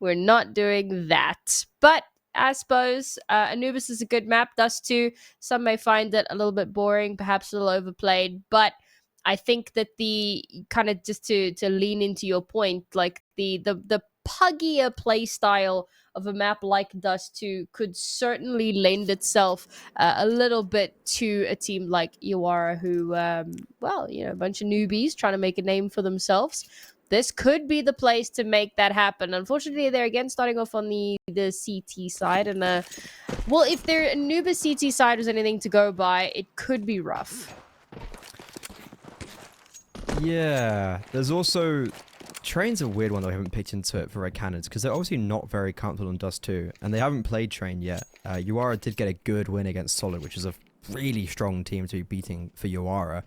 We're not doing that. But I suppose Anubis is a good map. Dust2, some may find it a little bit boring, perhaps a little overplayed, but I think that the kind of just to lean into your point, like the puggier play style of a map like Dust2 could certainly lend itself a little bit to a team like Yawara, who, well, you know, a bunch of newbies trying to make a name for themselves. This could be the place to make that happen. Unfortunately, they're again starting off on the CT side, and well, if their Anubis CT side was anything to go by, it could be rough. Yeah, there's also Train's a weird one that I haven't picked into it for Red Canids because they're obviously not very comfortable on Dust 2, and they haven't played Train yet. Yawara did get a good win against Solid, which is a really strong team to be beating for Yawara.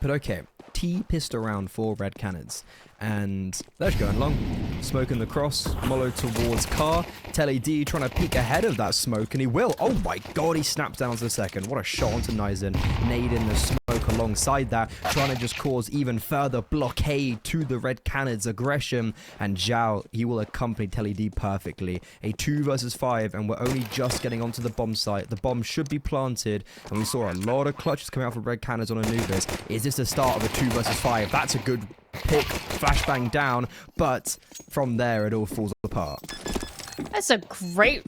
But okay, T-pissed around for Red Canids. And they're just going along. Smoking the cross, Molo towards Car. Telly D trying to peek ahead of that smoke, and he will. Oh my god, he snaps down to the second. What a shot onto Nizen. Nade in the smoke alongside that, trying to just cause even further blockade to the Red Canids' aggression. And Zhao, he will accompany Telly D perfectly. A 2 versus 5, and we're only just getting onto the bomb site. The bomb should be planted, and we saw a lot of clutches coming out from Red Canids on Anubis. Is this the start of a 2 versus 5? That's a good pick, flashbang down, but from there it all falls apart. That's a great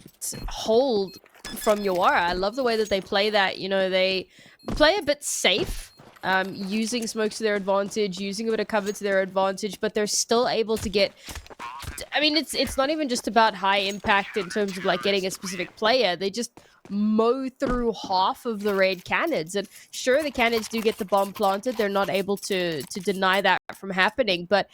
hold from Yawara. I love the way that they play that. You know, they play a bit safe, using smokes to their advantage, using a bit of cover to their advantage, but they're still able to get... I mean, it's not even just about high impact in terms of like getting a specific player. They just mow through half of the Red Canids. And sure, the Canids do get the bomb planted. They're not able to deny that from happening. But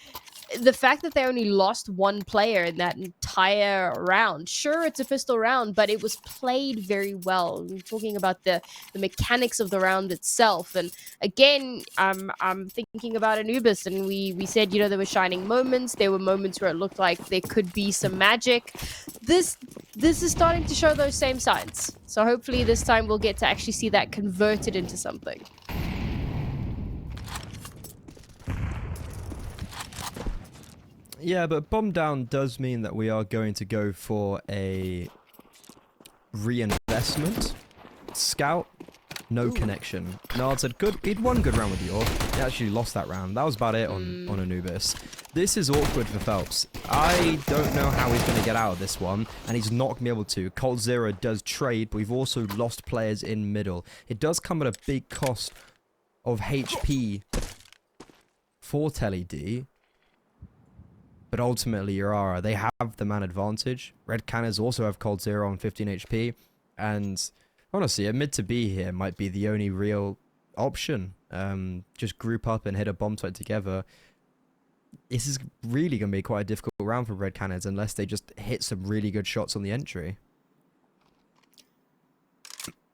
the fact that they only lost one player in that entire round, sure, it's a pistol round, but it was played very well. We're talking about the mechanics of the round itself. And again, I'm thinking about Anubis, and we said, you know, there were shining moments. There were moments where it looked like there could be some magic. This is starting to show those same signs. So hopefully this time we'll get to actually see that converted into something. Yeah, but bomb down does mean that we are going to go for a reinvestment. Scout, no connection. Nard said good. He'd won good round with York. He actually lost that round. That was about it on Anubis. This is awkward for Phelps. I don't know how he's going to get out of this one, and he's not going to be able to. Colt Zero does trade, but we've also lost players in middle. It does come at a big cost of HP for Telly D. But ultimately, Yawara, they have the man advantage. Red Canids also have Cold Zero on 15 HP. And honestly, a mid to B here might be the only real option. Just group up and hit a bomb site together. This is really going to be quite a difficult round for Red Canids unless they just hit some really good shots on the entry.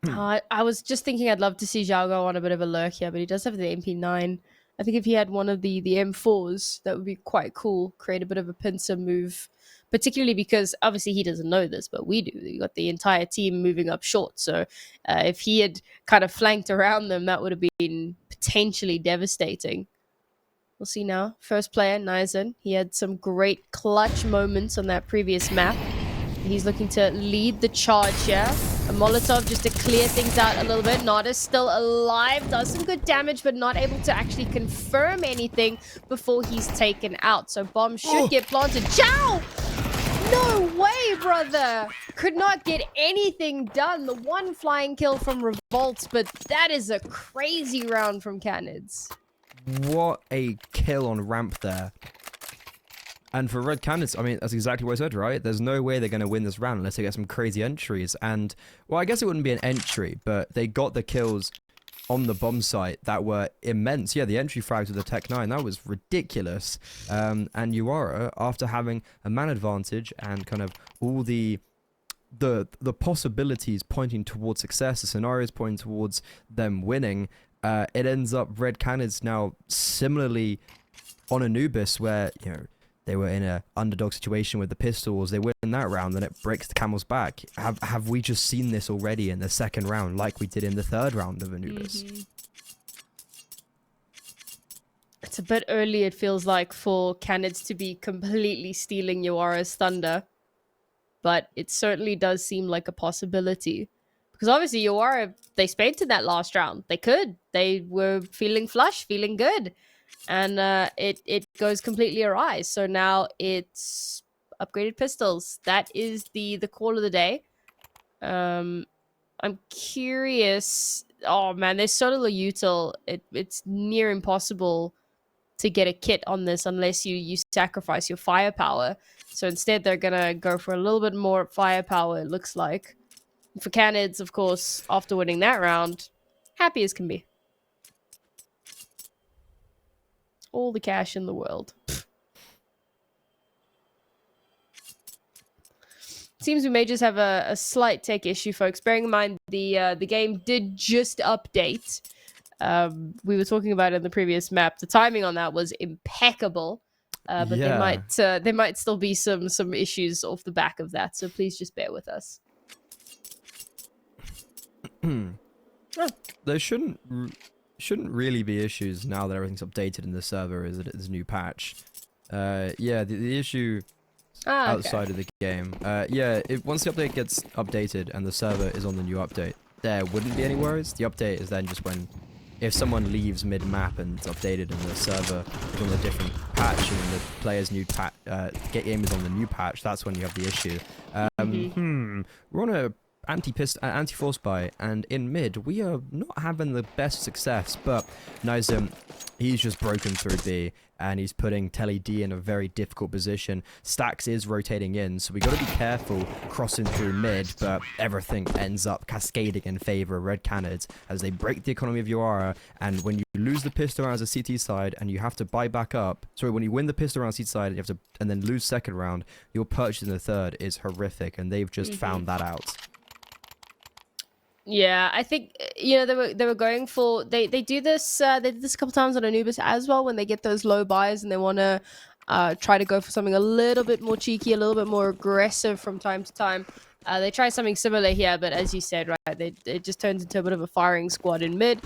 I was just thinking I'd love to see Zhao go on a bit of a lurk here, but he does have the MP9. I think if he had one of the M4s, that would be quite cool. Create a bit of a pincer move, particularly because obviously he doesn't know this, but we do. You got the entire team moving up short. So if he had kind of flanked around them, that would have been potentially devastating. We'll see now. First player, Nizen. He had some great clutch moments on that previous map. He's looking to lead the charge here. A Molotov just to clear things out a little bit. Nada's still alive. Does some good damage, but not able to actually confirm anything before he's taken out. So bomb should get planted. Zhao! No way, brother! Could not get anything done. The one flying kill from Revolt, but that is a crazy round from Canids. What a kill on ramp there. And for Red Canids, I mean, that's exactly what I said, right? There's no way they're going to win this round unless they get some crazy entries. And, well, I guess it wouldn't be an entry, but they got the kills on the bomb site that were immense. Yeah, the entry frags with the Tech 9, that was ridiculous. And Yawara, after having a man advantage and kind of all the possibilities pointing towards success, the scenarios pointing towards them winning, it ends up Red Canids now similarly on Anubis where, you know, they were in an underdog situation with the pistols. They win that round, and it breaks the camel's back. Have we just seen this already in the second round, like we did in the third round of Anubis? It's a bit early, it feels like, for Canids to be completely stealing Yawara's thunder. But it certainly does seem like a possibility. Because obviously Yawara, they spent in that last round. They could. They were feeling flush, feeling good. And it goes completely awry. So now it's upgraded pistols. That is the call of the day. I'm curious. Oh man, there's so little util. It's near impossible to get a kit on this unless you sacrifice your firepower. So instead, they're gonna go for a little bit more firepower, it looks like. For Canids, of course, after winning that round, happy as can be. All the cash in the world. Seems we may just have a slight tech issue, folks. Bearing in mind the game did just update. We were talking about it in the previous map. The timing on that was impeccable. But Yeah. there might still be some issues off the back of that. So please just bear with us. There shouldn't really be issues now that everything's updated in the server. Is it this new patch? Yeah, the issue outside of the game. Yeah, once the update gets updated and the server is on the new update, there wouldn't be any worries. The update is then just when, if someone leaves mid-map and it's updated and the server is on a different patch and the player's new game is on the new patch, that's when you have the issue. We're on a anti-force buy, and in mid we are not having the best success, but Nizam, he's just broken through B and he's putting Telly D in a very difficult position. Stax is rotating in, so we got to be careful crossing through mid, but everything ends up cascading in favor of Red Canids as they break the economy of Yawara. And when you lose the pistol round as a CT side and you have to buy back up, sorry, when you win the pistol round CT side and you have to, and then lose second round, your purchase in the third is horrific, and they've just found that out. Yeah, I think they were going for they do this they did this a couple times on Anubis as well when they get those low buys and they want to try to go for something a little bit more cheeky, a little bit more aggressive from time to time. They try something similar here, but as you said, right, it just turns into a bit of a firing squad in mid.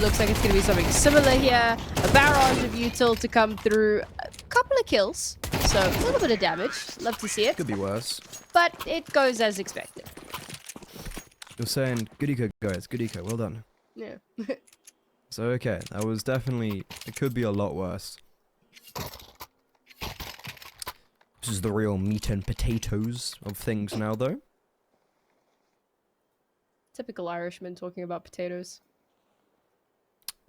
Looks like it's going to be something similar here. A barrage of util to come through, a couple of kills, so a little bit of damage. Love to see it. Could be worse, but it goes as expected. You're saying good eco, guys. Good eco. Well done. Yeah. So, okay. That was definitely... It could be a lot worse. This is the real meat and potatoes of things now, though. Typical Irishman talking about potatoes.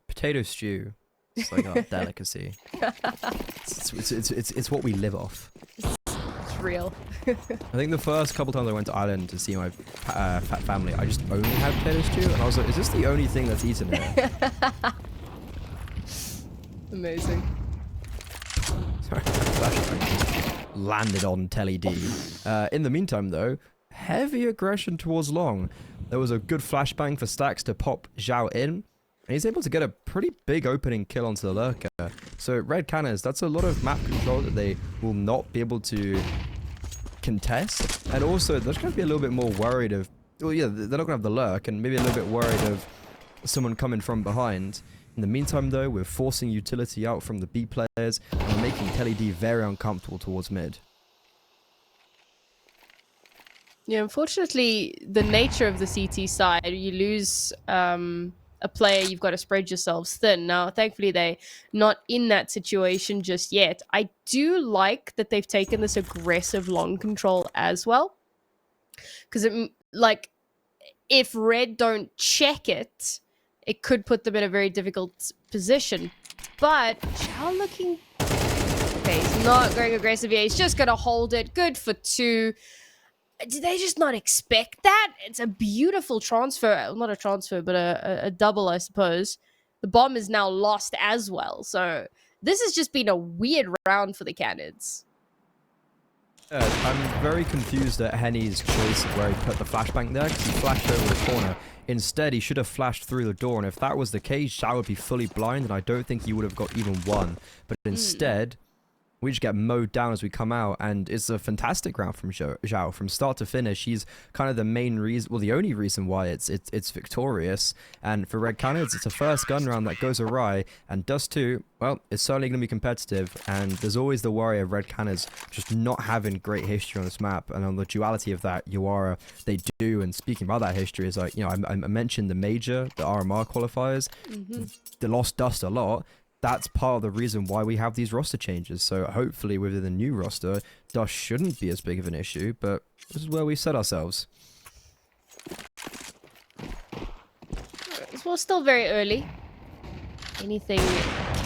Potato stew. It's like our delicacy. It's what we live off. It's real. I think the first couple times I went to Ireland to see my family, I just only had potato stew, and I was like, is this the only thing that's eaten here? Amazing. Sorry, landed on Telly D. In the meantime, though, heavy aggression towards long. There was a good flashbang for Stax to pop Zhao in, and he's able to get a pretty big opening kill onto the lurker. So Red Canids, that's a lot of map control that they will not be able to contest, and also they're just going to be a little bit more worried of, well, yeah, they're not going to have the lurk, and maybe a little bit worried of someone coming from behind. In the meantime, though, we're forcing utility out from the B players, and we're making Telly D very uncomfortable towards mid. Yeah, unfortunately, the nature of the CT side, you lose a player, you've got to spread yourselves thin. Now, thankfully, they're not in that situation just yet. I do like that they've taken this aggressive long control as well. Because, like, if Red don't check it, it could put them in a very difficult position. But, Chow looking... Okay, he's not going aggressive here. He's just going to hold it. Good for 2. Did they just not expect that? It's a beautiful transfer. Well, not a transfer, but a double, I suppose. The bomb is now lost as well. So this has just been a weird round for the Canids. I'm very confused at Henny's choice of where he put the flashbang there, because he flashed over the corner. Instead, he should have flashed through the door, and if that was the case, Zhao would be fully blind, and I don't think he would have got even one. But instead, we just get mowed down as we come out, and it's a fantastic round from Zhao from start to finish. He's kind of the main reason, well, the only reason why it's victorious. And for Red Canids, it's a first gun round that goes awry, and Dust2, well, it's certainly going to be competitive. And there's always the worry of Red Canids just not having great history on this map, and on the duality of that, Yawara, they do. And speaking about that history, is like, you know, I mentioned the major, the RMR qualifiers, they lost Dust a lot. That's part of the reason why we have these roster changes. So hopefully within the new roster, Dust shouldn't be as big of an issue, but this is where we set ourselves. Well, still very early. Anything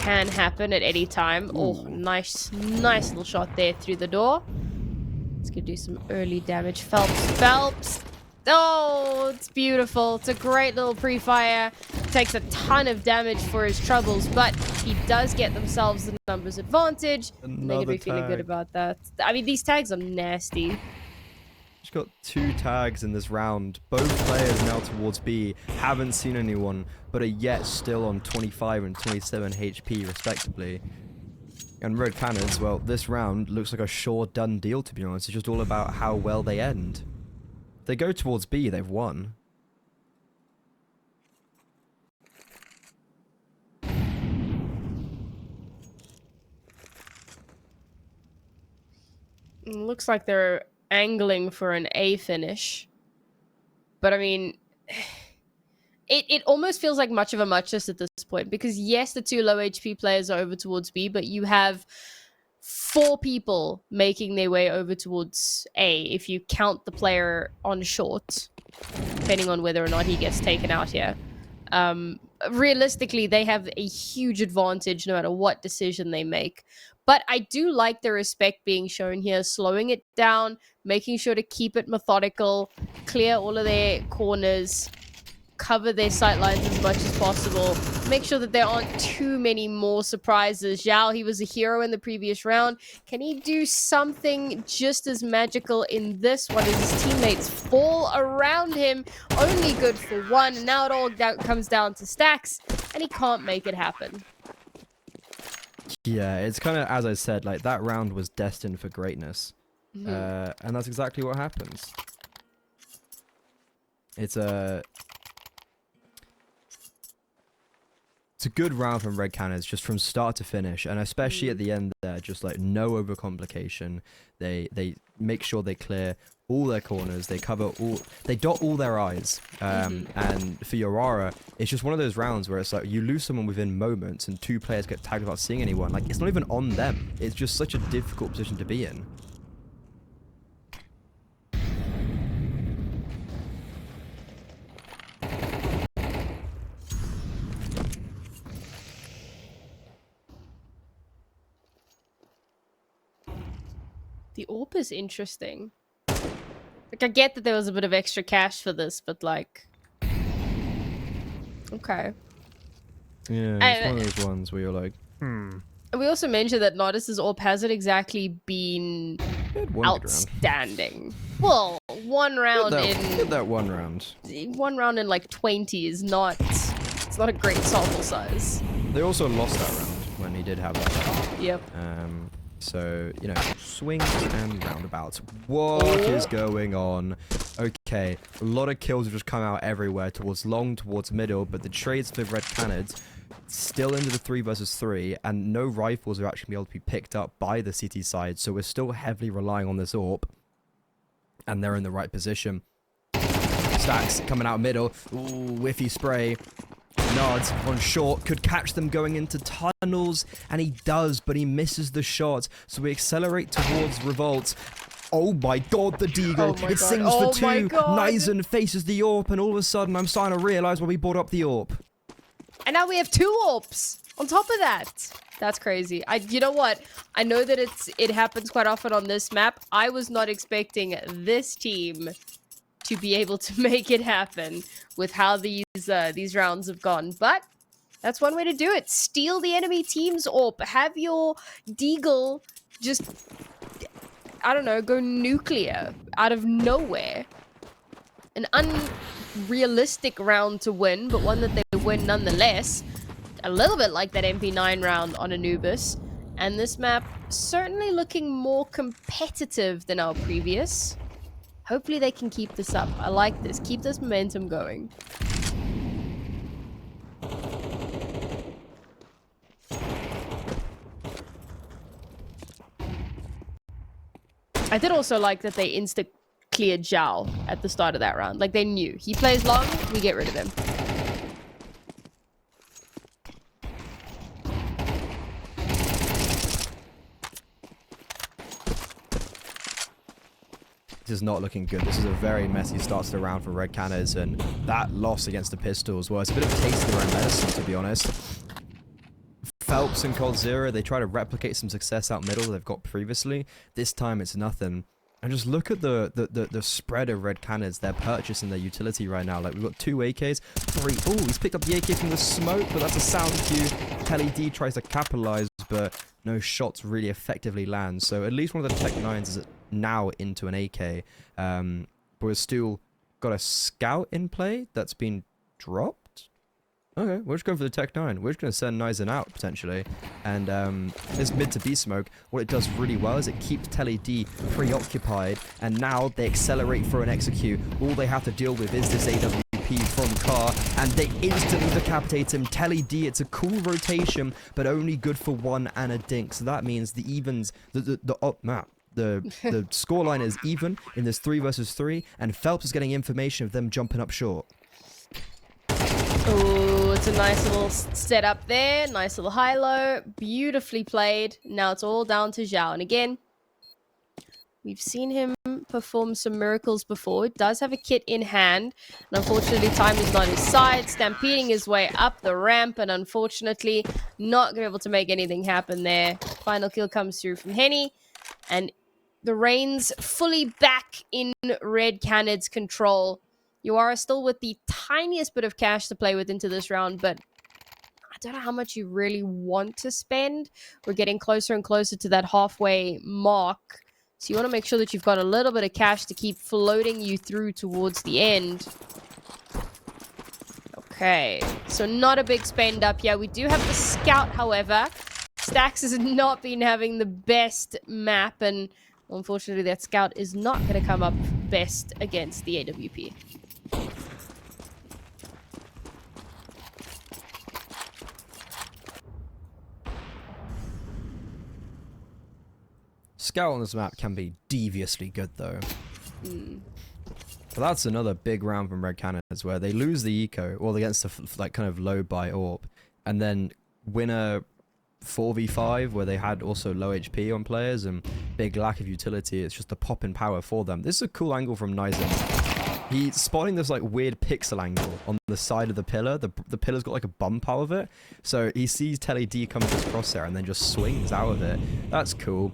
can happen at any time. Ooh. Oh, nice little shot there through the door. Let's go do some early damage. Phelps. Oh, it's beautiful. It's a great little pre-fire. Takes a ton of damage for his troubles, but he does get themselves the numbers advantage. They're going to be feeling good about that. I mean, these tags are nasty. Just got 2 tags in this round. Both players now towards B haven't seen anyone, but are yet still on 25 and 27 HP respectively. And Red Canids, well, this round looks like a sure done deal, to be honest. It's just all about how well they end. If they go towards B, they've won. Looks like they're angling for an A finish. But I mean, it almost feels like much of a muchness at this point, because yes, the 2 low HP players are over towards B, but you have 4 people making their way over towards A if you count the player on short, depending on whether or not he gets taken out here. Realistically, they have a huge advantage no matter what decision they make. But I do like the respect being shown here, slowing it down, making sure to keep it methodical, clear all of their corners, cover their sight lines as much as possible, make sure that there aren't too many more surprises. Zhao, he was a hero in the previous round. Can he do something just as magical in this one as his teammates fall around him? Only good for 1, and now it all comes down to stacks, and he can't make it happen. Yeah, it's kind of, as I said, like, that round was destined for greatness. And that's exactly what happens. It's a good round from Red Canids, just from start to finish, and especially at the end there, just like no overcomplication. They make sure they clear all their corners, they cover all, they dot all their I's. And for Yawara, it's just one of those rounds where it's like you lose someone within moments and 2 players get tagged without seeing anyone. Like, it's not even on them. It's just such a difficult position to be in. The AWP is interesting. Like, I get that there was a bit of extra cash for this, but like... Okay. Yeah, it's one of those ones where you're like, And we also mentioned that Nodus's AWP hasn't exactly been outstanding. Well, one round in... that one round. One round in like 20 is not... It's not a great sample size. They also lost that round when he did have that. Yep. So, you know, swings and roundabouts. What is going on? Okay, a lot of kills have just come out everywhere, towards long, towards middle, but the trades for Red Canids still into the 3 versus 3, and no rifles are actually able to be picked up by the CT side, so we're still heavily relying on this AWP, and they're in the right position. Stacks coming out middle. Ooh, whiffy spray. Nods on short, could catch them going into tunnels, and he does, but he misses the shot. So we accelerate towards Revolt. Oh my god, the Deagle. It sings for 2. Nizen faces the AWP, and all of a sudden I'm starting to realize why we brought up the AWP. And now we have 2 AWPs on top of that. That's crazy. You know what? I know that it happens quite often on this map. I was not expecting this team to be able to make it happen with how these rounds have gone, but that's one way to do it. Steal the enemy team's AWP. Have your Deagle just, I don't know, go nuclear out of nowhere. An unrealistic round to win, but one that they win nonetheless. A little bit like that MP9 round on Anubis. And this map certainly looking more competitive than our previous. Hopefully they can keep this up. I like this. Keep this momentum going. I did also like that they insta-cleared Zhao at the start of that round. Like, they knew. He plays long, we get rid of him. This is not looking good. This is a very messy start to the round for Red Canids, and that loss against the Pistols was a bit of a taste of their own medicine, to be honest. Phelps and coldzera, they try to replicate some success out middle they've got previously. This time it's nothing. And just look at the spread of Red Canids, their purchase and their utility right now. Like, we've got 2 AKs, 3. Oh, he's picked up the AK from the smoke, but that's a sound cue. Telly D tries to capitalize, but no shots really effectively land. So at least one of the Tech 9s is now into an AK. But we've still got a scout in play that's been dropped. Okay, we're just going for the Tech 9. We're just going to send Nizen out, potentially. And this mid to B smoke, what it does really well is it keeps Telly D preoccupied. And now they accelerate for an execute. All they have to deal with is this AWP from Car. And they instantly decapitate him. Telly D, it's a cool rotation, but only good for 1 and a dink. So that means the evens, the scoreline is even in this 3 versus 3. And Phelps is getting information of them jumping up short. Oh, it's a nice little setup there. Nice little high-low. Beautifully played. Now it's all down to Zhao. And again, we've seen him perform some miracles before. He does have a kit in hand. And unfortunately, time is not his side. Stampeding his way up the ramp. And unfortunately, not able to make anything happen there. Final kill comes through from Henny. And the reins fully back in Red Canids' control. Yawara still with the tiniest bit of cash to play with into this round, but I don't know how much you really want to spend. We're getting closer and closer to that halfway mark. So you want to make sure that you've got a little bit of cash to keep floating you through towards the end. Okay, so not a big spend up here. We do have the scout, however. Stax has not been having the best map, and unfortunately that scout is not going to come up best against the AWP. Scout on this map can be deviously good, though. But that's another big round from Red Canids, where they lose the eco, or against the like kind of low buy AWP, and then win a 4v5 where they had also low HP on players and big lack of utility. It's just a pop in power for them. This is a cool angle from Nizen. He's spotting this like weird pixel angle on the side of the pillar. The pillar's got like a bump out of it. So he sees Telly D coming to his crosshair and then just swings out of it. That's cool.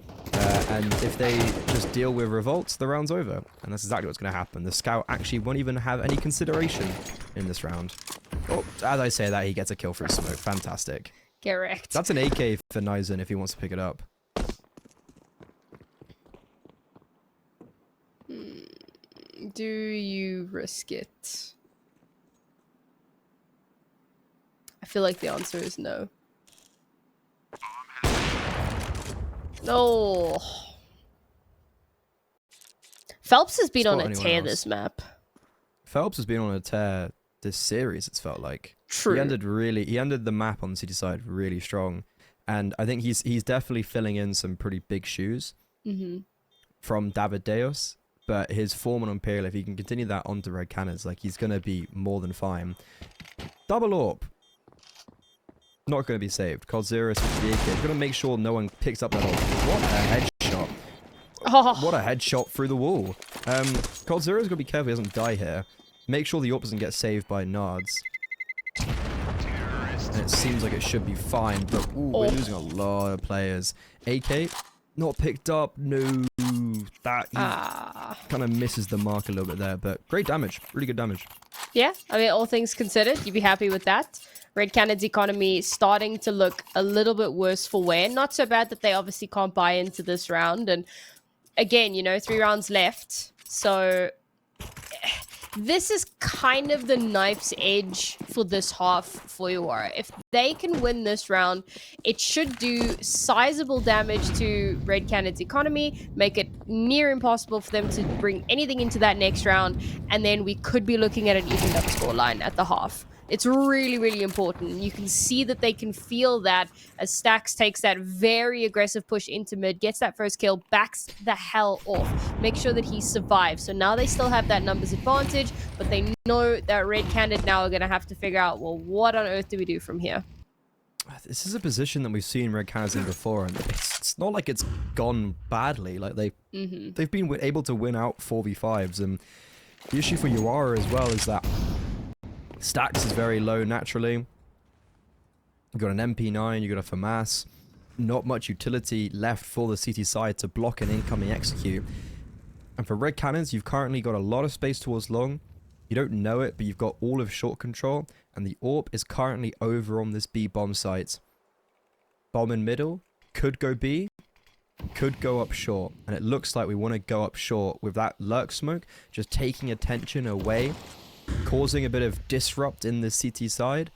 And if they just deal with revolts, the round's over. And that's exactly what's going to happen. The scout actually won't even have any consideration in this round. Oh, as I say that, he gets a kill through smoke. Fantastic. Correct. That's an AK for Nizen if he wants to pick it up. Do you risk it? I feel like the answer is no. No. Phelps has been on a tear this map. Phelps has been on a tear this series, it's felt like. True. He ended the map on the city side really strong. And I think he's definitely filling in some pretty big shoes from David Deos. But his form on Imperial, if he can continue that onto Red Canids, like, he's going to be more than fine. Double AWP. Not going to be saved. coldzera is 58k. He's going to make sure no one picks up that AWP. What a headshot. Oh. What a headshot through the wall. coldzera is going to be careful he doesn't die here. Make sure the AWP doesn't get saved by Nards. And it seems like it should be fine, but ooh, we're losing a lot of players. AK, not picked up. No. That kind of misses the mark a little bit there, but great damage. Really good damage. Yeah, I mean, all things considered, you'd be happy with that. Red Canids' economy starting to look a little bit worse for wear. Not so bad that they obviously can't buy into this round. And again, you know, 3 rounds left. So this is kind of the knife's edge for this half for Yawara. If they can win this round, it should do sizable damage to Red Canids' economy, make it near impossible for them to bring anything into that next round, and then we could be looking at an evened up scoreline at the half. It's really, really important. You can see that they can feel that as Stax takes that very aggressive push into mid, gets that first kill, backs the hell off, make sure that he survives. So now they still have that numbers advantage, but they know that Red Candid now are going to have to figure out, well, what on earth do we do from here? This is a position that we've seen Red Canids in before, and it's not like it's gone badly. Like they've been able to win out 4v5s, and the issue for Yawara as well is that Stax is very low naturally. You've got an MP9, you've got a FAMAS. Not much utility left for the CT side to block an incoming execute. And for Red Canids, you've currently got a lot of space towards long. You don't know it, but you've got all of short control. And the AWP is currently over on this B bomb site. Bomb in middle. Could go B. Could go up short. And it looks like we want to go up short with that lurk smoke. Just taking attention away. Causing a bit of disrupt in the CT side.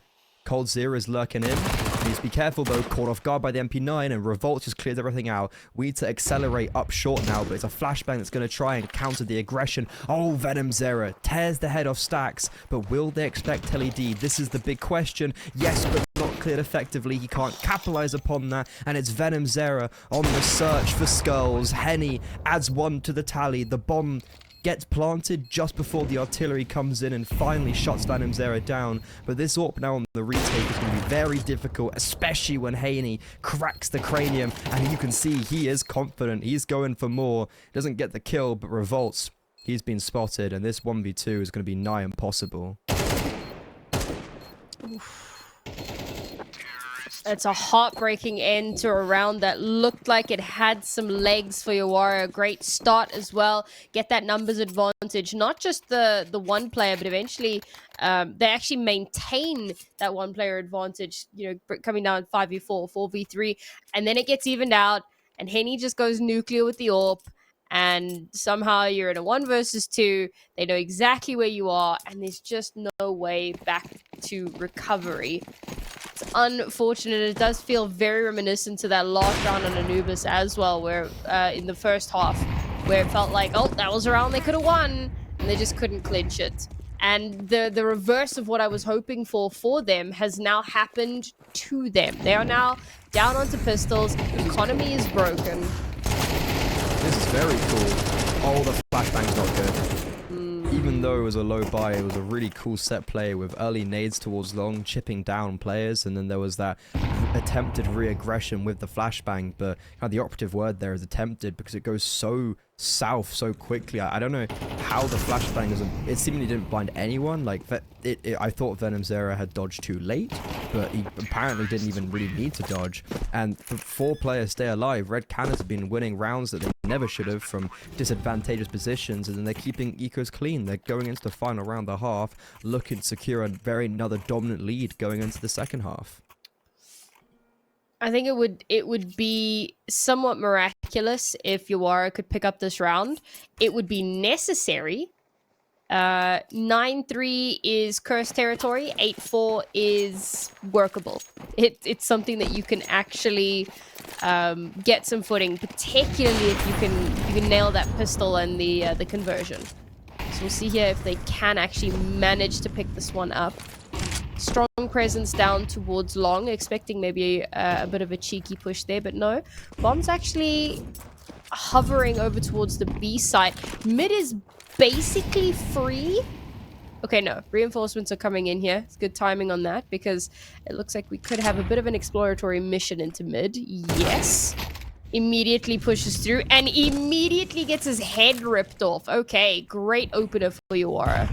Cold Zero is lurking in. Needs to be careful though, caught off guard by the MP9, and Revolt just clears everything out. We need to accelerate up short now, but it's a flashbang that's going to try and counter the aggression. Oh, Venom Zera tears the head off Stax, but will they expect LED? This is the big question. Yes, but not cleared effectively. He can't capitalize upon that, and it's Venom Zera on the search for skulls. Henny adds one to the tally. The bomb gets planted just before the artillery comes in and finally shuts Venom Zera down. But this AWP now on the retake is going to be very difficult, especially when Haney cracks the cranium. And you can see he is confident. He's going for more. Doesn't get the kill, but revolts. He's been spotted, and this 1v2 is going to be nigh impossible. Oof. It's a heartbreaking end to a round that looked like it had some legs for Yawara. Great start as well. Get that numbers advantage. Not just the one player, but eventually they actually maintain that one player advantage, you know, coming down 5v4, 4v3. And then it gets evened out, and Henny just goes nuclear with the AWP. And somehow you're in a 1 versus 2. They know exactly where you are, and there's just no way back to recovery. It's unfortunate. It does feel very reminiscent to that last round on Anubis as well, where in the first half, where it felt like, oh, that was a round they could have won, and they just couldn't clinch it. And the reverse of what I was hoping for them has now happened to them. They are now down onto pistols. Economy is broken. This is very cool. Oh, the flashbang's not good. Even though it was a low buy, it was a really cool set play with early nades towards long, chipping down players, and then there was that attempted re-aggression with the flashbang, but the operative word there is attempted because it goes so south so quickly. I don't know how the flashbang doesn't... It seemingly didn't blind anyone. Like, I thought Venom Zera had dodged too late, but he apparently didn't even really need to dodge. And for 4 players stay alive, Red Canids have been winning rounds that they never should have from disadvantageous positions, and then they're keeping ecos clean. They're going into the final round, the half, looking to secure another dominant lead going into the second half. I think it would be somewhat miraculous if Yawara could pick up this round. It would be necessary. 9-3 is cursed territory. 8-4 is workable. It's something that you can actually get some footing, particularly if you can nail that pistol and the conversion. So we'll see here if they can actually manage to pick this one up. Strong presence down towards long, expecting maybe a bit of a cheeky push there, but no. Bomb's actually hovering over towards the B site. Mid is basically free. Okay, no. Reinforcements are coming in here. It's good timing on that, because it looks like we could have a bit of an exploratory mission into mid. Yes. Immediately pushes through and immediately gets his head ripped off. Okay, great opener for Yawara.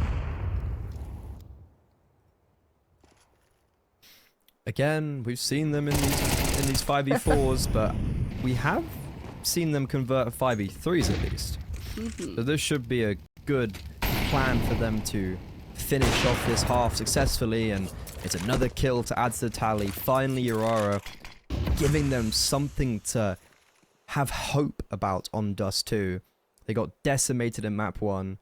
Again, we've seen them in these 5v4s, but we have seen them convert 5v3s at least. So this should be a good plan for them to finish off this half successfully, and it's another kill to add to the tally. Finally, Yawara giving them something to have hope about on Dust 2. They got decimated in map 1.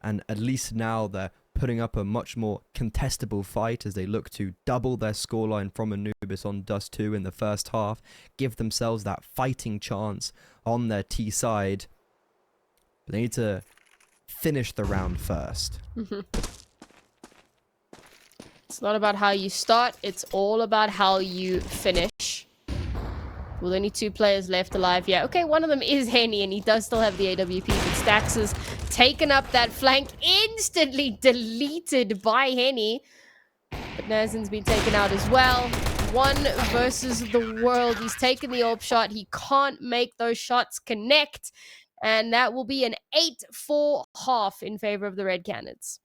and at least now they're putting up a much more contestable fight as they look to double their scoreline from Anubis on Dust2 in the first half, give themselves that fighting chance on their T side. But they need to finish the round first. It's not about how you start, it's all about how you finish. With only 2 players left alive. Yeah, okay, one of them is Henny, and he does still have the AWP, but Stax has taken up that flank, instantly deleted by Henny. But Nazin's been taken out as well. 1 versus the world. He's taken the AWP shot. He can't make those shots connect. And that will be an 8-4 half in favor of the Red Canids.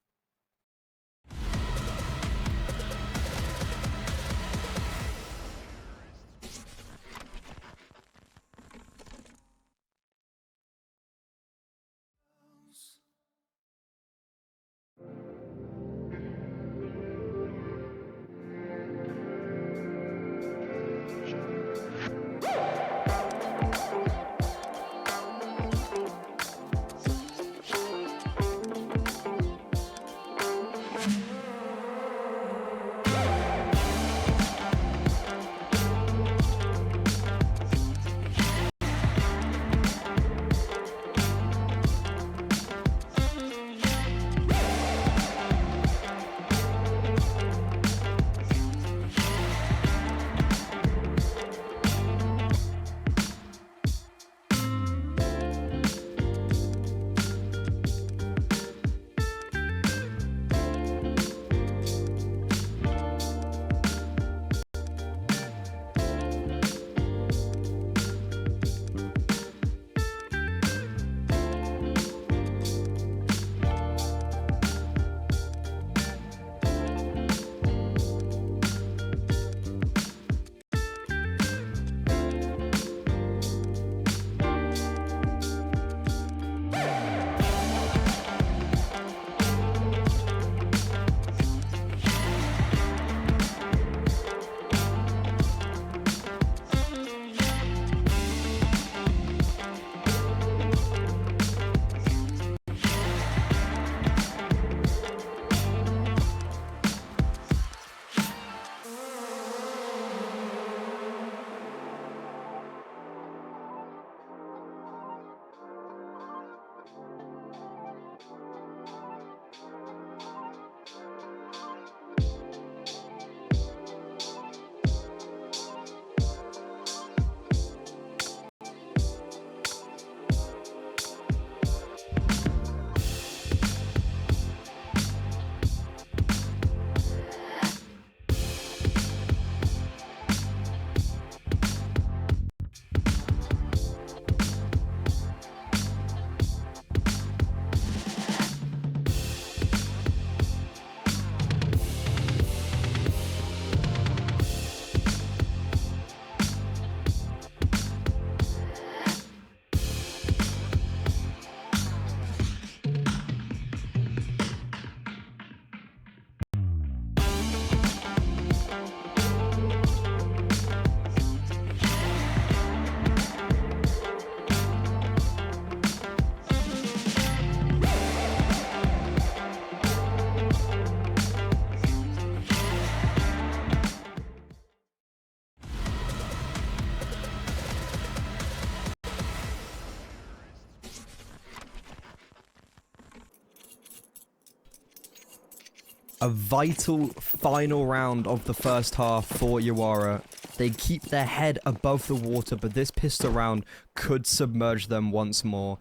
A vital final round of the first half for Yawara. They keep their head above the water, but this pistol round could submerge them once more.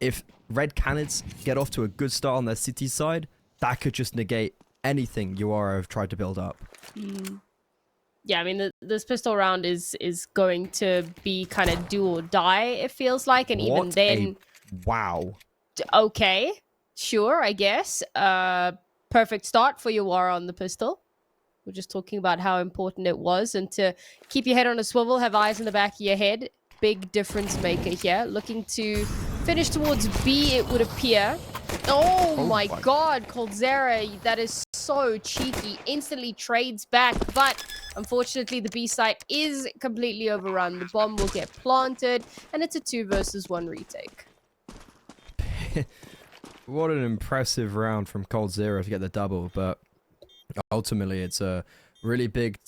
If Red Canids get off to a good start on their city side, that could just negate anything Yawara have tried to build up. Yeah, I mean, this pistol round is going to be kind of do or die, it feels like, and even then... Wow. Okay, sure, I guess. Perfect start for Yawara on the pistol. We're just talking about how important it was, and to keep your head on a swivel, have eyes in the back of your head. Big difference maker here. Looking to finish towards B, it would appear. Oh my god, Coldzera, that is so cheeky. Instantly trades back, but unfortunately the B site is completely overrun. The bomb will get planted, and it's a 2 versus 1 retake. What an impressive round from Cold Zero to get the double, but ultimately it's a really big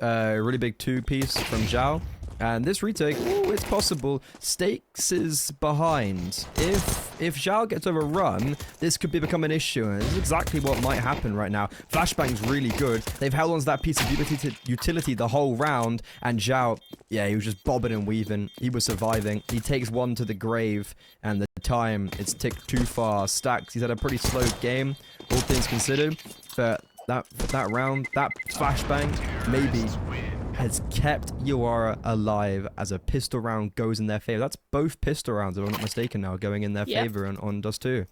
really big two-piece from Zhao. And this retake, ooh, it's possible. Stakes is behind. If Zhao gets overrun, this could become an issue, and this is exactly what might happen right now. Flashbang's really good. They've held on to that piece of utility the whole round, and Zhao, yeah, he was just bobbing and weaving. He was surviving. He takes one to the grave, and the time, it's ticked too far. Stacks, he's had a pretty slow game, all things considered, but that round, that flashbang, maybe has kept Yawara alive as a pistol round goes in their favor. That's both pistol rounds, if I'm not mistaken now, going in their favor on Dust2.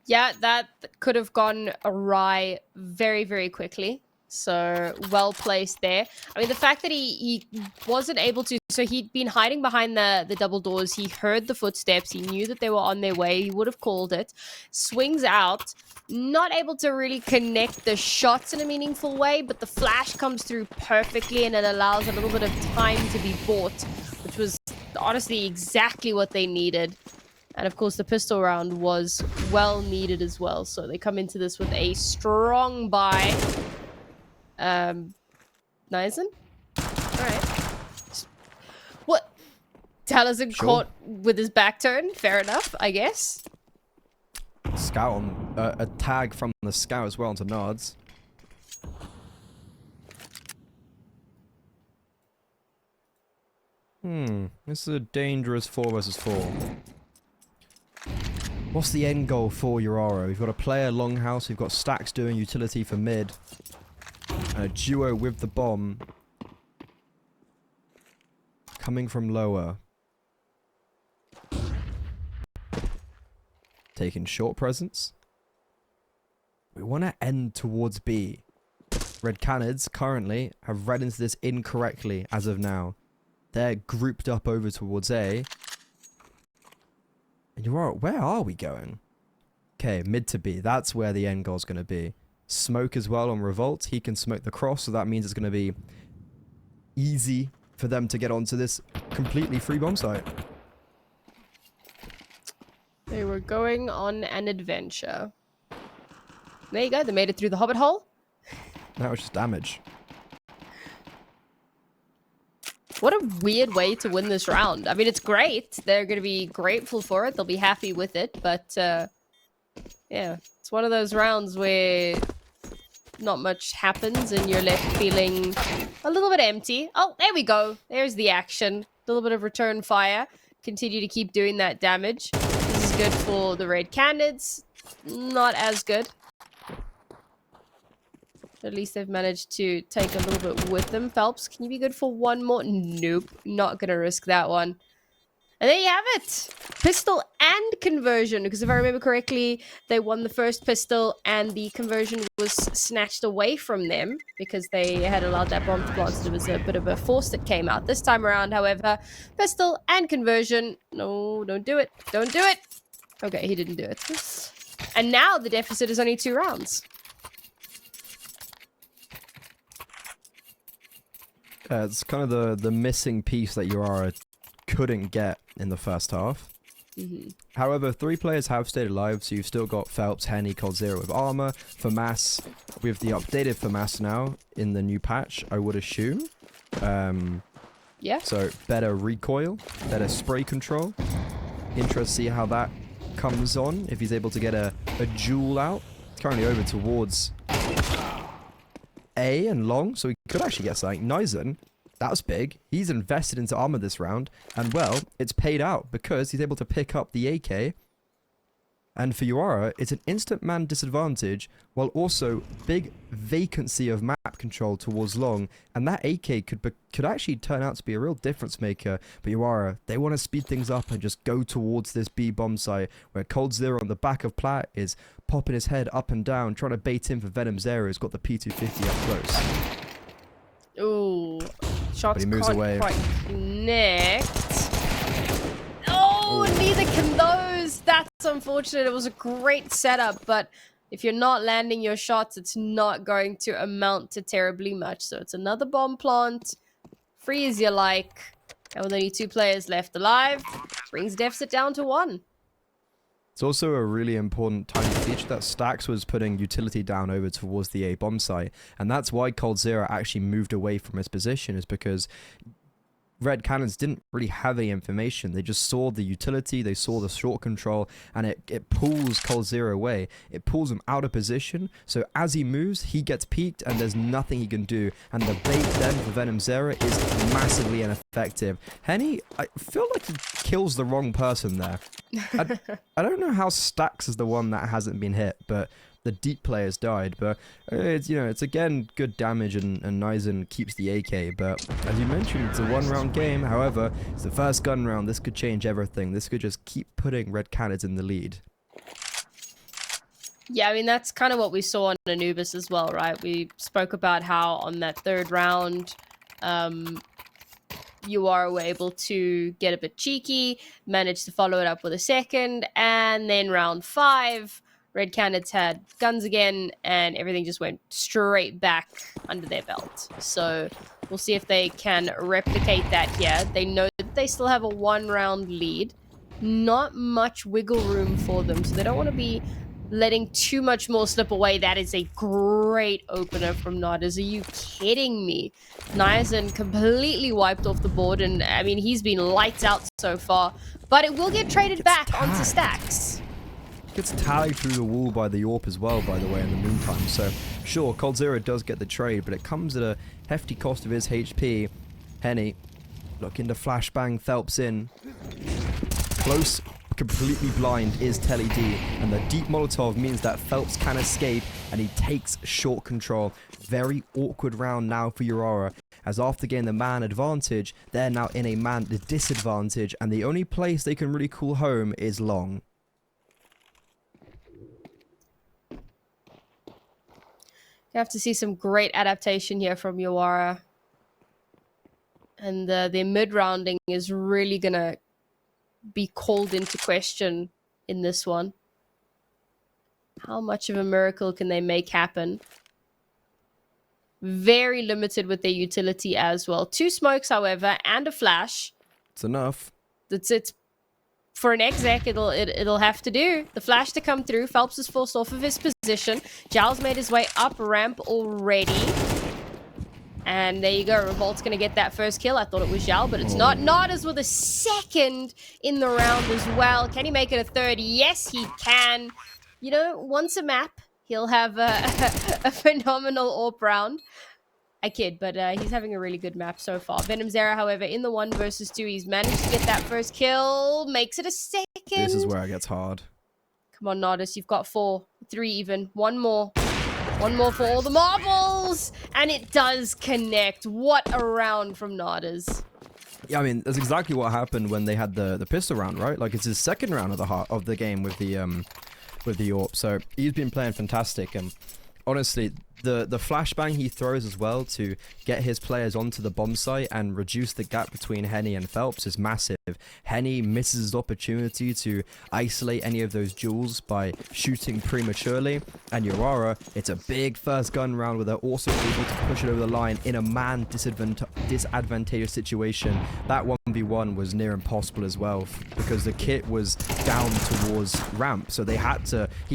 Yeah, that could have gone awry very, very quickly. So well placed there. I mean, the fact that he wasn't able to, so he'd been hiding behind the double doors. He heard the footsteps. He knew that they were on their way. He would have called it. Swings out, not able to really connect the shots in a meaningful way, but the flash comes through perfectly, and it allows a little bit of time to be bought, which was honestly exactly what they needed. And of course, the pistol round was well needed as well. So they come into this with a strong buy. Nizen? Alright. What? Taliesin caught with his back turned? Fair enough, I guess. Scout on a tag from the scout as well onto Nards. This is a dangerous 4 versus 4. What's the end goal for Yawara? We've got a player longhouse, we've got Stacks doing utility for mid. And a duo with the bomb. Coming from lower. Taking short presence. We want to end towards B. Red Canids currently have read into this incorrectly as of now. They're grouped up over towards A. And where are we going? Okay, mid to B. That's where the end goal's going to be. Smoke as well on Revolt. He can smoke the cross, so that means it's going to be easy for them to get onto this completely free bomb site. They were going on an adventure. There you go. They made it through the hobbit hole. That was just damage. What a weird way to win this round. I mean, it's great. They're going to be grateful for it. They'll be happy with it. But, yeah, it's one of those rounds where not much happens and you're left feeling a little bit empty. Oh, there we go. There's the action. A little bit of return fire. Continue to keep doing that damage. This is good for the red Canids. Not as good. At least they've managed to take a little bit with them. Phelps, can you be good for one more? Nope. Not going to risk that one. And there you have it. Pistol and conversion. Because if I remember correctly, they won the first pistol and the conversion was snatched away from them because they had allowed that bomb to plant. So it was a bit of a force that came out. This time around, however, pistol and conversion. No, don't do it. Don't do it. Okay, he didn't do it. And now the deficit is only 2 rounds. It's kind of the missing piece that Yawara couldn't get in the first half. However, 3 players have stayed alive, so you've still got Phelps, Henny, Cold Zero with armor. FAMAS, with the updated FAMAS now in the new patch, I would assume. Yeah. So better recoil, better spray control. Interested to see how that comes on, if he's able to get a duel out. Currently over towards A and long, so he could actually get something. Nizen, that was big. He's invested into armor this round, and well, it's paid out because he's able to pick up the AK. And for Yawara, it's an instant man disadvantage, while also big vacancy of map control towards long, and that AK could actually turn out to be a real difference maker. But Yawara, they want to speed things up and just go towards this B bomb site, where Cold Zero on the back of Plat is popping his head up and down, trying to bait in for Venom's area. He's got the P250 up close. Ooh, shots But he moves can't away. quite connect. Oh, neither can those. That's unfortunate. It was a great setup, but if you're not landing your shots, it's not going to amount to terribly much. So it's another bomb plant. Free as you like. And with only 2 players left alive, brings deficit down to 1. It's also a really important tiny feature that Stax was putting utility down over towards the A bomb site, and that's why coldzera actually moved away from his position, is because Red Canids didn't really have any information. They just saw the utility, they saw the short control, and it pulls coldzera away. It pulls him out of position, so as he moves, he gets peeked, and there's nothing he can do. And the bait then for VenomZera is massively ineffective. Henny, I feel like he kills the wrong person there. I don't know how Stax is the one that hasn't been hit, but the deep players died. But it's, you know, it's again good damage, and Nizen keeps the AK. But as you mentioned, it's a 1-round game. However, it's the first gun round. This could change everything. This could just keep putting Red Canids in the lead. Yeah, I mean, that's kind of what we saw on Anubis as well, right? We spoke about how on that 3rd round, Yawara were able to get a bit cheeky, managed to follow it up with a 2nd, and then round 5, Red Canids had guns again, and everything just went straight back under their belt. So we'll see if they can replicate that here. They know that they still have a 1-round lead. Not much wiggle room for them, so they don't want to be letting too much more slip away. That is a great opener from Noders. Are you kidding me? Nizen completely wiped off the board, and I mean, he's been lights out so far, but it will get traded back onto Stax. Gets tagged through the wall by the AWP as well, by the way, in the meantime. So, sure, coldzera does get the trade, but it comes at a hefty cost of his HP. Henny looking to flashbang Phelps in. Close, completely blind is Telly D, and the deep Molotov means that Phelps can escape, and he takes short control. Very awkward round now for Yawara, as after getting the man advantage, they're now in a man disadvantage, and the only place they can really call home is long. You have to see some great adaptation here from Yawara. And their mid-rounding is really going to be called into question in this one. How much of a miracle can they make happen? Very limited with their utility as well. 2 smokes, however, and a flash. It's enough. It's for an exec, it'll have to do. The flash to come through. Phelps is forced off of his position. Giles made his way up ramp already. And there you go. Revolt's going to get that first kill. I thought it was Zhao, but it's not. Noders with a 2nd in the round as well. Can he make it a 3rd? Yes, he can. You know, once a map, he'll have a phenomenal AWP round. I kid, but he's having a really good map so far. VenomZera, however, in the 1 versus 2, he's managed to get that first kill. Makes it a 2nd. This is where it gets hard. Come on, Nodus. You've got 4. 3 even. 1 more. 1 more for all the marbles. And it does connect. What a round from Nodus. Yeah, I mean, that's exactly what happened when they had the pistol round, right? Like, it's his 2nd round of the game with the AWP. So he's been playing fantastic, and honestly, the flashbang he throws as well to get his players onto the bomb site and reduce the gap between Henny and Phelps is massive. Henny misses his opportunity to isolate any of those duels by shooting prematurely, and Yawara, it's a big first gun round where they're also able to push it over the line in a man disadvantageous situation. That 1v1 was near impossible as well, because the kit was down towards ramp, so he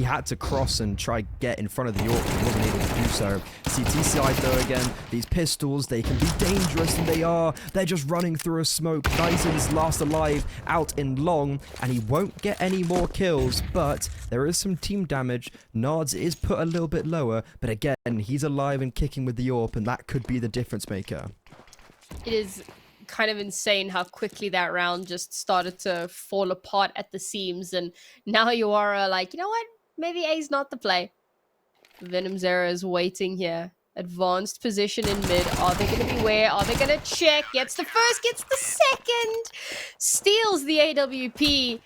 had to cross and try get in front of the AWP. He wasn't able to do so. CT side though, again, these pistols, they can be dangerous, and they are. They're just running through a smoke. Nizen's last alive out in long, and he won't get any more kills, but there is some team damage. Nards is put a little bit lower, but again, he's alive and kicking with the AWP, and that could be the difference maker. It is kind of insane how quickly that round just started to fall apart at the seams, and now you are like, you know what? Maybe A's not the play. VenomZera is waiting here. Advanced position in mid. Are they going to beware? Are they going to check? Gets the first, gets the 2nd. Steals the AWP.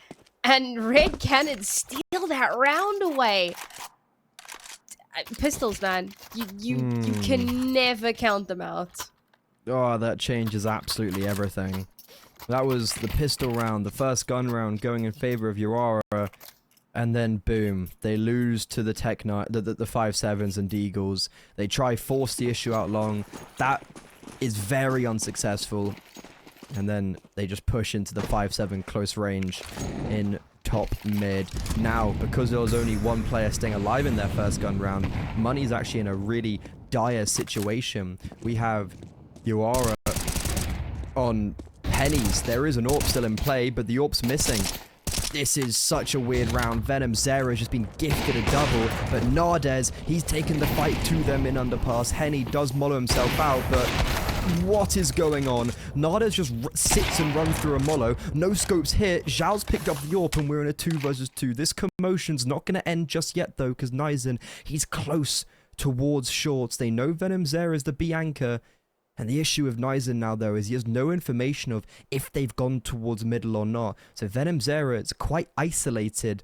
And Red Canids steal that round away. Pistols, man. You can never count them out. Oh, that changes absolutely everything. That was the pistol round, the first gun round going in favor of Yawara. And then boom, they lose to the Tech Knight, the 5.7s and Deagles. They try force the issue out long. That is very unsuccessful. And then they just push into the 5-7 close range in top mid. Now, because there was only one player staying alive in their first gun round, Money's actually in a really dire situation. We have Yawara on pennies. There is an AWP still in play, but the AWP's missing. This is such a weird round. Venom Zera has just been gifted a double, but Nardez, he's taken the fight to them in underpass. Henny does mollo himself out, but what is going on? Nardez just sits and runs through a mollo. No scopes hit. Zhao's picked up the AWP, and we're in a 2 versus 2. This commotion's not going to end just yet, though, because Nizen, he's close towards shorts. They know Venom Zera is the B anchor. And the issue with Nizen now, though, is he has no information of if they've gone towards middle or not. So Venom Zera is quite isolated,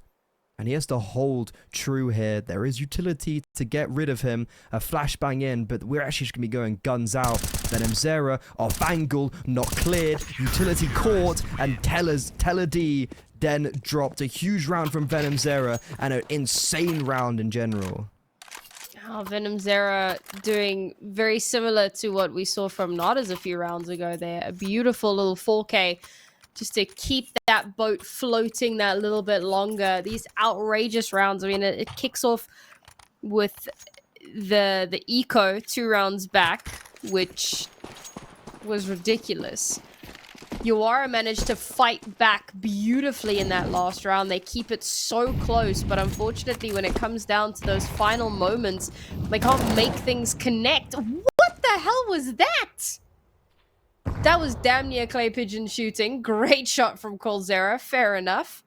and he has to hold true here. There is utility to get rid of him. A flashbang in, but we're actually just going to be going guns out. Venom Zera off angle, not cleared. Utility caught, and Teller D then dropped. A huge round from Venom Zera, and an insane round in general. Oh, Venom Zera doing very similar to what we saw from Nardez a few rounds ago there. A beautiful little 4K just to keep that boat floating that little bit longer. These outrageous rounds. I mean, it kicks off with the eco 2 rounds back, which was ridiculous. Yawara managed to fight back beautifully in that last round. They keep it so close, but unfortunately, when it comes down to those final moments, they can't make things connect. What the hell was that? That was damn near clay pigeon shooting. Great shot from Coldzera. Fair enough.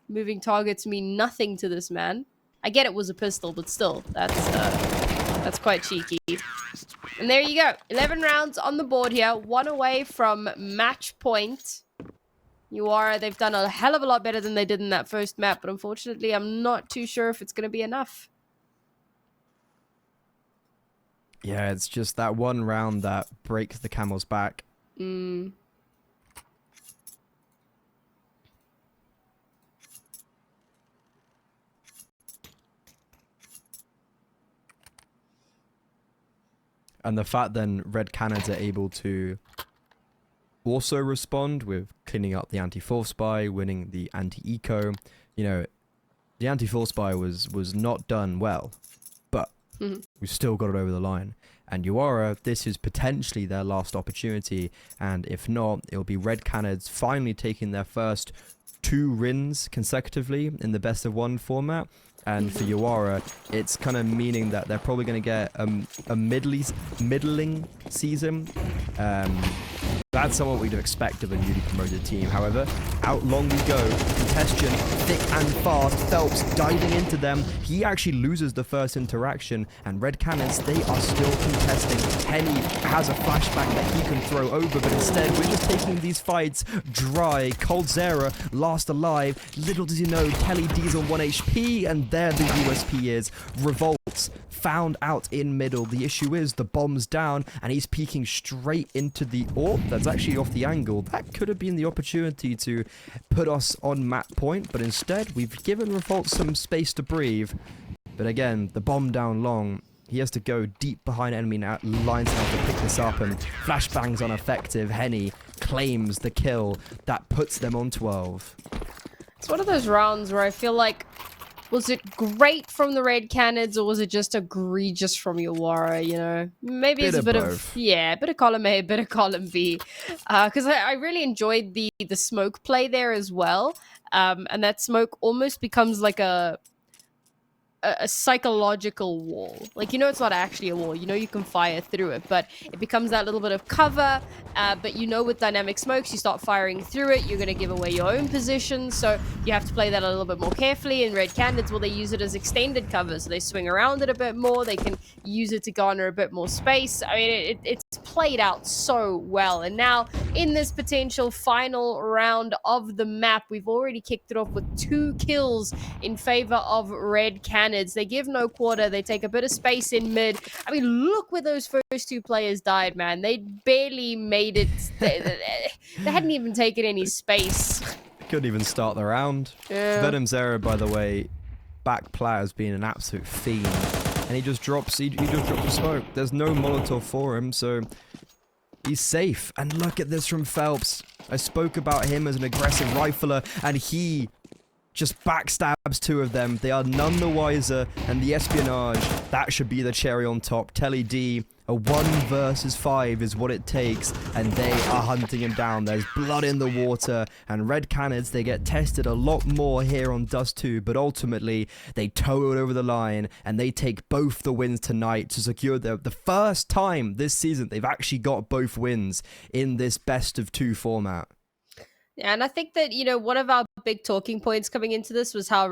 Moving targets mean nothing to this man. I get it was a pistol, but still, that's quite cheeky. And there you go. 11 rounds on the board here. 1 away from match point. Yawara, they've done a hell of a lot better than they did in that first map, but unfortunately, I'm not too sure if it's going to be enough. Yeah, it's just that one round that breaks the camel's back. And the fact then Red Canids are able to also respond with cleaning up the anti-force spy, winning the anti-eco. You know, the anti-force spy was not done well, but we've still got it over the line. And Yawara, this is potentially their last opportunity, and if not, it'll be Red Canids finally taking their first 2 wins consecutively in the best of 1 format. And for Yawara, it's kind of meaning that they're probably going to get a middling season. That's somewhat we'd expect of a newly promoted team. However, out long we go. Contestion, thick and fast. Phelps diving into them. He actually loses the first interaction. And Red Canids, they are still contesting. Henny has a flashback that he can throw over, but instead we're just taking these fights dry. Coldzera, last alive. Little does he know, Kelly D's on 1 HP, and there the USP is. Revolts found out in middle. The issue is the bomb's down, and he's peeking straight into the AWP. That's actually off the angle. That could have been the opportunity to put us on map point, but instead we've given Revolt some space to breathe. But again, the bomb down long. He has to go deep behind enemy lines now to pick this up, and flashbang's ineffective. Henny claims the kill. That puts them on 12. It's one of those rounds where I feel like, was it great from the Red Canids, or was it just egregious from Yawara, you know? Maybe it's a bit of, yeah, a bit of column A, a bit of column B. Because I really enjoyed the smoke play there as well. And that smoke almost becomes like a psychological wall. Like, you know, it's not actually a wall. You know, you can fire through it, but it becomes that little bit of cover. But you know, with dynamic smokes, you start firing through it, you're going to give away your own position. So you have to play that a little bit more carefully. In Red Canids, well, they use it as extended cover. So they swing around it a bit more. They can use it to garner a bit more space. I mean, it's played out so well. And now in this potential final round of the map, we've already kicked it off with 2 kills in favor of Red Canids. They give no quarter. They take a bit of space in mid. I mean, look where those first 2 players died, man. They barely made it. They hadn't even taken any space. Couldn't even start the round. Yeah. Venom Zera, by the way, back player has been an absolute fiend. And he just drops the smoke. There's no Molotov for him, so He's safe. And look at this from Phelps. I spoke about him as an aggressive rifler, and he just backstabs two of them. They are none the wiser, and the espionage, that should be the cherry on top. Telly D, a 1 versus 5 is what it takes, and they are hunting him down. There's blood in the water, and Red Canids, they get tested a lot more here on Dust 2, but ultimately, they tow it over the line, and they take both the wins tonight to secure the first time this season they've actually got both wins in this best of 2 format. Yeah, and I think that, you know, one of our big talking points coming into this was how